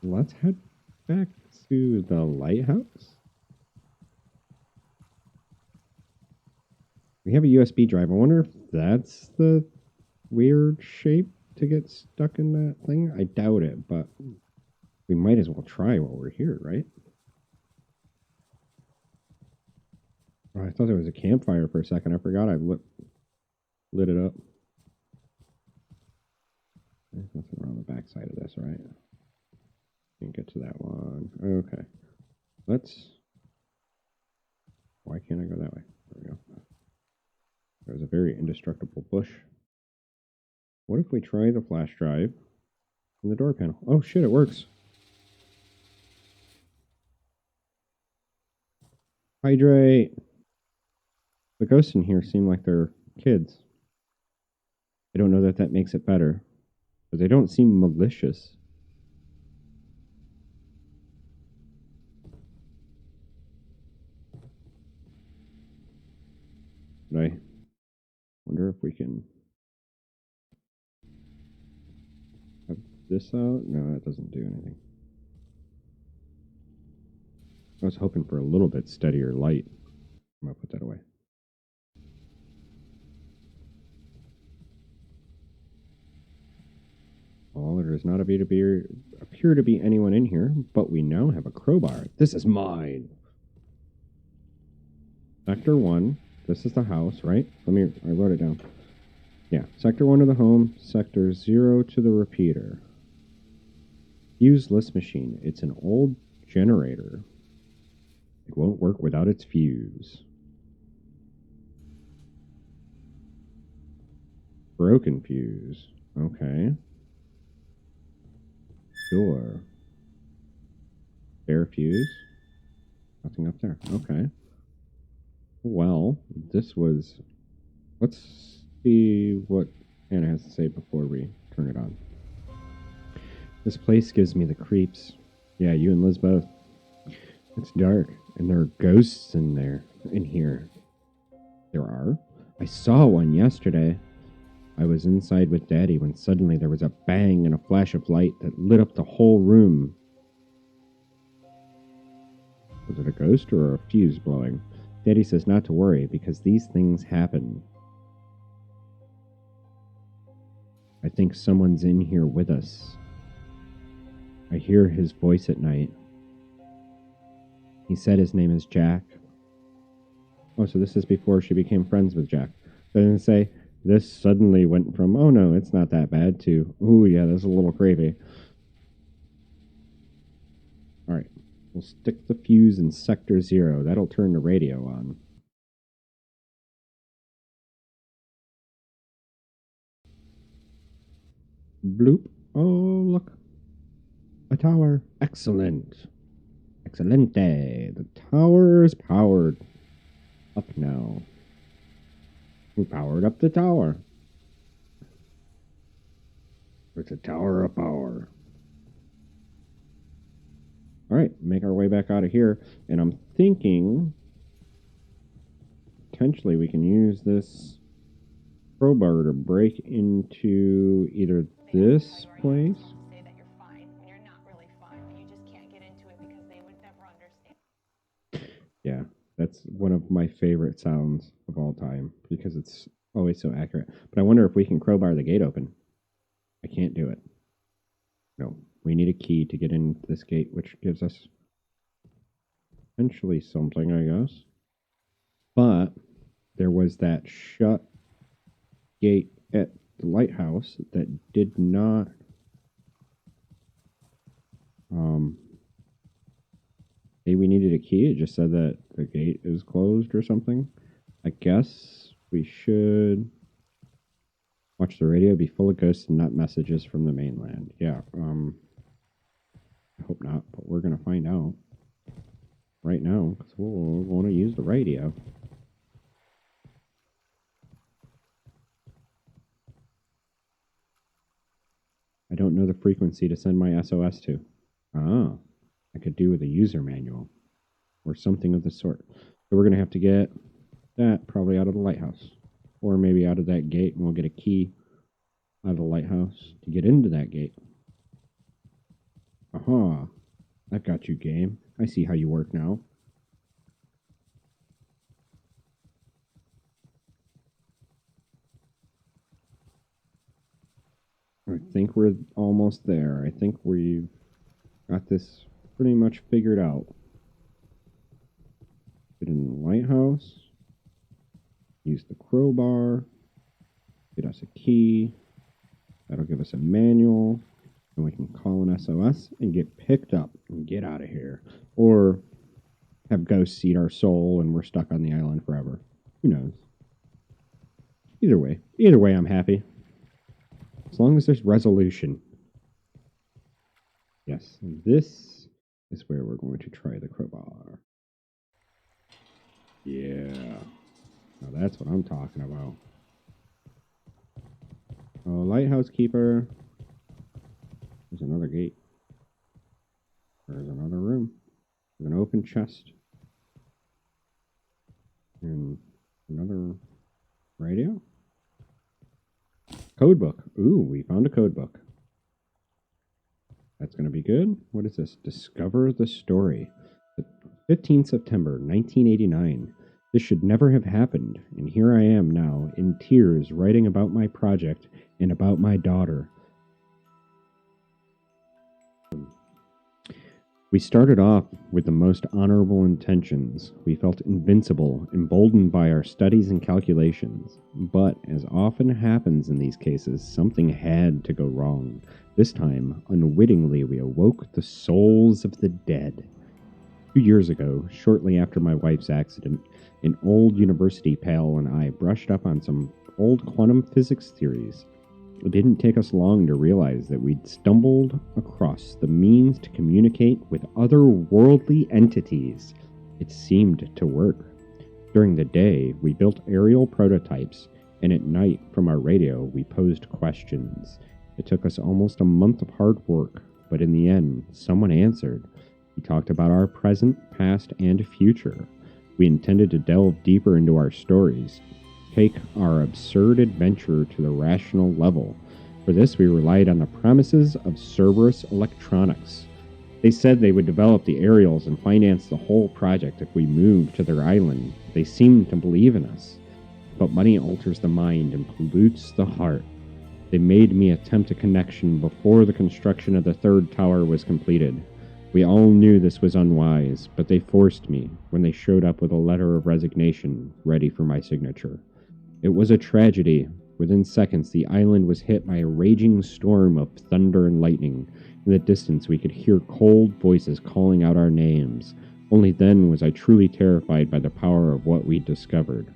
Let's head back to the lighthouse. We have a USB drive. I wonder if that's the weird shape to get stuck in that thing. I doubt it, but we might as well try while we're here, right? Oh, I thought there was a campfire for a second. I forgot I lit it up. There's nothing wrong on the back side of this, right? Can't get to that one. Okay. Why can't I go that way? There we go. There's a very indestructible bush. What if we try the flash drive in the door panel? Oh shit, it works. Hydrate. The ghosts in here seem like they're kids. I don't know that that makes it better, but they don't seem malicious. But I wonder if we can have this out. No, that doesn't do anything. I was hoping for a little bit steadier light. I'm gonna put that away. Well, there does not appear to be anyone in here, but we now have a crowbar. This is mine. Sector 1. This is the house, right? I wrote it down. Yeah, Sector 1 of the home, Sector 0 to the repeater. Fuseless machine. It's an old generator. It won't work without its fuse. Broken fuse. Okay. Door. Bare fuse. Nothing up there. Okay. Well, this was... Let's see what Anna has to say before we turn it on. This place gives me the creeps. Yeah, you and Liz both. It's dark, and there are ghosts in here. There are? I saw one yesterday. I was inside with Daddy when suddenly there was a bang and a flash of light that lit up the whole room. Was it a ghost or a fuse blowing? Daddy says not to worry because these things happen. I think someone's in here with us. I hear his voice at night. He said his name is Jack. Oh, so this is before she became friends with Jack. So I didn't say... This suddenly went from, oh no, it's not that bad, to, ooh, yeah, that's a little creepy. Alright, we'll stick the fuse in Sector 0. That'll turn the radio on. Bloop. Oh, look. A tower. Excellent. Excelente. The tower is powered. Up now. We powered up the tower. It's a tower of power. Alright, make our way back out of here. And I'm thinking potentially we can use this crowbar to break into either this place. Say that you're fine when you're not really fine, but you just can't get into it because they would never understand. Yeah, that's one of my favorite sounds of all time because it's always so accurate. But I wonder if we can crowbar the gate open. I can't do it. No, we need a key to get into this gate, which gives us potentially something, I guess. But there was that shut gate at the lighthouse that did not say we needed a key. It just said that the gate is closed or something. I guess we should watch the radio, be full of ghosts and not messages from the mainland. Yeah, I hope not, but we're going to find out right now because we'll want to use the radio. I don't know the frequency to send my SOS to. Ah, I could do with a user manual or something of the sort. So we're going to have to get that probably out of the lighthouse or maybe out of that gate, and we'll get a key out of the lighthouse to get into that gate. Aha. I've got you, game. I see how you work now. I think we're almost there. I think we've got this pretty much figured out. Get in the lighthouse. Use the crowbar. Get us a key. That'll give us a manual. And we can call an SOS and get picked up and get out of here. Or have ghosts eat our soul and we're stuck on the island forever. Who knows? Either way, I'm happy. As long as there's resolution. Yes, this is where we're going to try the crowbar. Yeah. Now that's what I'm talking about. Oh, lighthouse keeper. There's another gate. There's another room. There's an open chest. And another radio. Code book. Ooh, we found a code book. That's going to be good. What is this? Discover the story. 15th September 1989. This should never have happened, and here I am now, in tears, writing about my project and about my daughter. We started off with the most honorable intentions. We felt invincible, emboldened by our studies and calculations. But, as often happens in these cases, something had to go wrong. This time, unwittingly, we awoke the souls of the dead. 2 years ago, shortly after my wife's accident, an old university pal and I brushed up on some old quantum physics theories. It didn't take us long to realize that we'd stumbled across the means to communicate with otherworldly entities. It seemed to work. During the day, we built aerial prototypes, and at night, from our radio, we posed questions. It took us almost a month of hard work, but in the end, someone answered. We talked about our present, past, and future. We intended to delve deeper into our stories, take our absurd adventure to the rational level. For this, we relied on the premises of Cerberus Electronics. They said they would develop the aerials and finance the whole project if we moved to their island. They seemed to believe in us. But money alters the mind and pollutes the heart. They made me attempt a connection before the construction of the third tower was completed. We all knew this was unwise, but they forced me when they showed up with a letter of resignation ready for my signature. It was a tragedy. Within seconds, the island was hit by a raging storm of thunder and lightning. In the distance, we could hear cold voices calling out our names. Only then was I truly terrified by the power of what we'd discovered.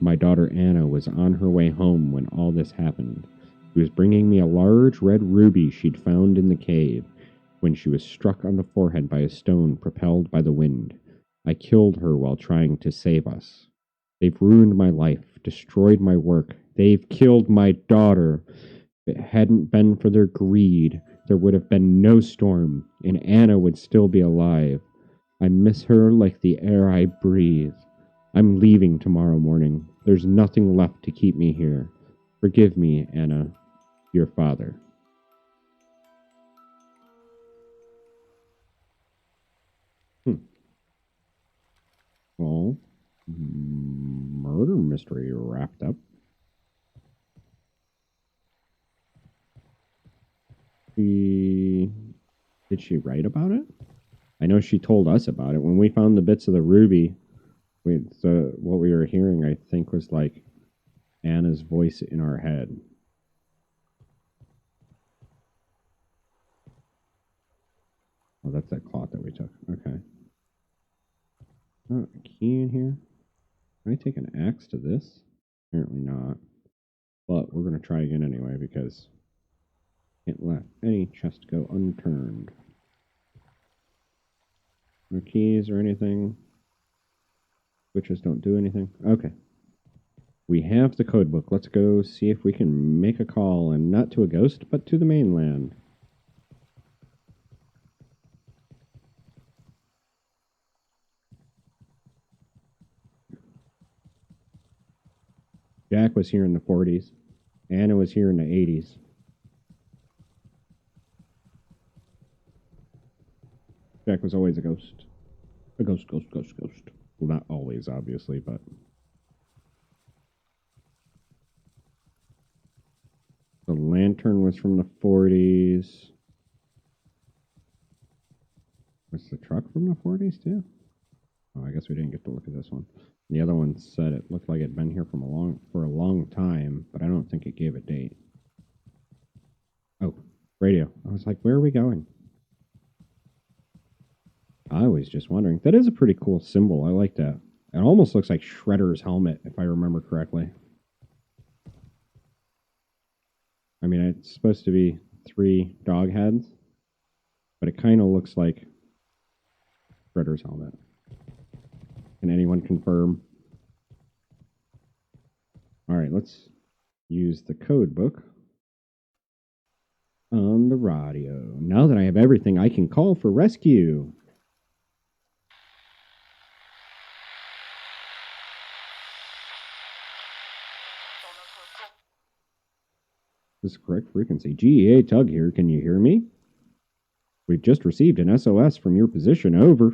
My daughter Anna was on her way home when all this happened. She was bringing me a large red ruby she'd found in the cave when she was struck on the forehead by a stone propelled by the wind. I killed her while trying to save us. They've ruined my life, destroyed my work. They've killed my daughter. If it hadn't been for their greed, there would have been no storm, and Anna would still be alive. I miss her like the air I breathe. I'm leaving tomorrow morning. There's nothing left to keep me here. Forgive me, Anna, your father. Well, murder mystery wrapped up. Did she write about it? I know she told us about it. When we found the bits of the ruby, what we were hearing, I think, was like Anna's voice in our head. Oh, that's that cloth that we took. Okay. Oh, a key in here. Can I take an axe to this? Apparently not. But we're going to try again anyway because can't let any chest go unturned. No keys or anything. Switches don't do anything. Okay. We have the code book. Let's go see if we can make a call, and not to a ghost, but to the mainland. Jack was here in the 40s. Anna was here in the 80s. Jack was always a ghost. A ghost, ghost, ghost, ghost. Well, not always, obviously, but... The lantern was from the 40s. Was the truck from the 40s, too? Oh, I guess we didn't get to look at this one. The other one said it looked like it'd been here for a long time, but I don't think it gave a date. Oh, radio. I was like, where are we going? I was just wondering. That is a pretty cool symbol. I like that. It almost looks like Shredder's helmet, if I remember correctly. I mean, it's supposed to be 3 dog heads, but it kind of looks like Shredder's helmet. Can anyone confirm? All right, let's use the code book on the radio. Now that I have everything, I can call for rescue. This is the correct frequency. GEA Tug here. Can you hear me? We've just received an SOS from your position. Over.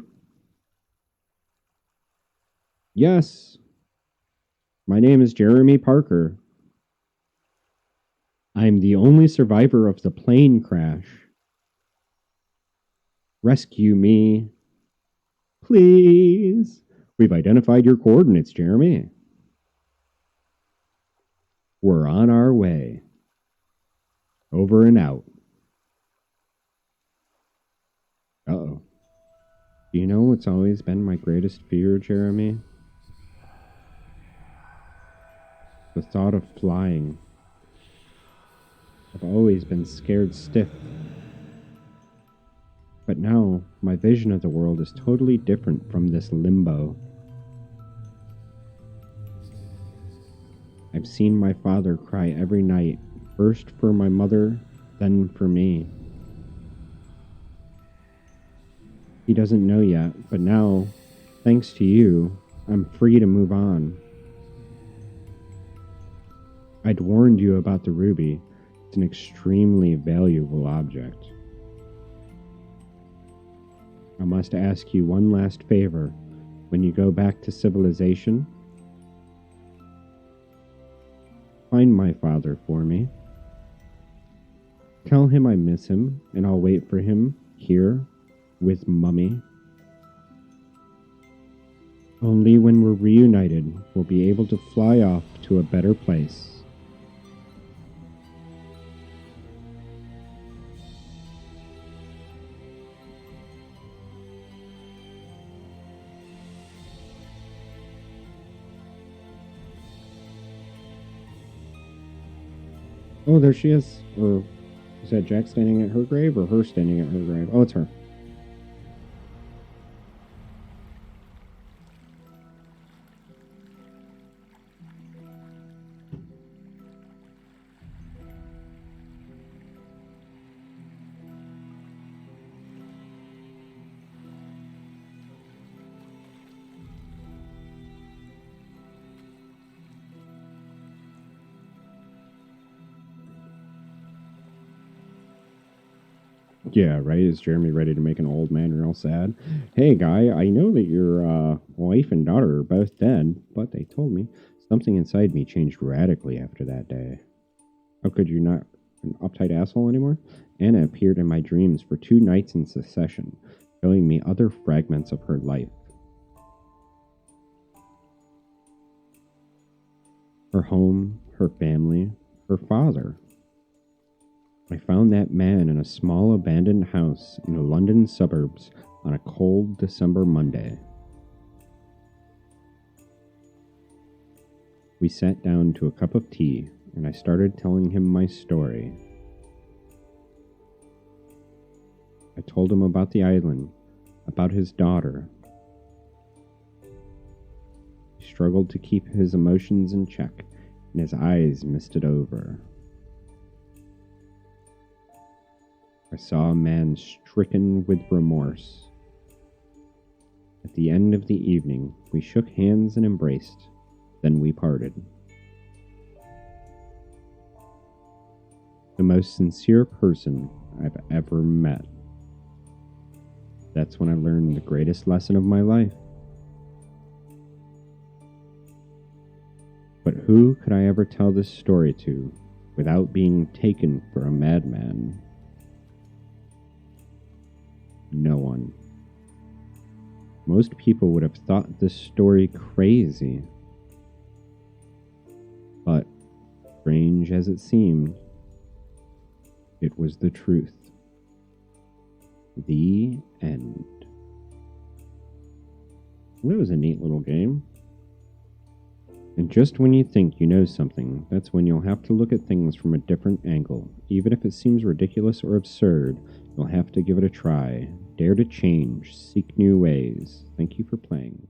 Yes. My name is Jeremy Parker. I'm the only survivor of the plane crash. Rescue me. Please. We've identified your coordinates, Jeremy. We're on our way. Over and out. Uh-oh. Do you know what's always been my greatest fear, Jeremy? The thought of flying. I've always been scared stiff. But now, my vision of the world is totally different from this limbo. I've seen my father cry every night, first for my mother, then for me. He doesn't know yet, but now, thanks to you, I'm free to move on. I'd warned you about the ruby. It's an extremely valuable object. I must ask you one last favor. When you go back to civilization, find my father for me. Tell him I miss him, and I'll wait for him here with Mummy. Only when we're reunited, we'll be able to fly off to a better place. Oh, there she is. Or is that Jack standing at her grave or her standing at her grave? Oh, it's her. Yeah, right? Is Jeremy ready to make an old man real sad? Hey, guy, I know that your wife and daughter are both dead, but they told me something inside me changed radically after that day. How could you not an uptight asshole anymore? Anna appeared in my dreams for 2 nights in succession, showing me other fragments of her life. Her home, her family, her father. I found that man in a small abandoned house in the London suburbs on a cold December Monday. We sat down to a cup of tea, and I started telling him my story. I told him about the island, about his daughter. He struggled to keep his emotions in check, and his eyes misted over. I saw a man stricken with remorse. At the end of the evening, we shook hands and embraced, then we parted. The most sincere person I've ever met. That's when I learned the greatest lesson of my life. But who could I ever tell this story to without being taken for a madman? No one. Most people would have thought this story crazy. But, strange as it seemed, it was the truth. The end. That was a neat little game. And just when you think you know something, that's when you'll have to look at things from a different angle. Even if it seems ridiculous or absurd, you'll have to give it a try. Dare to change. Seek new ways. Thank you for playing.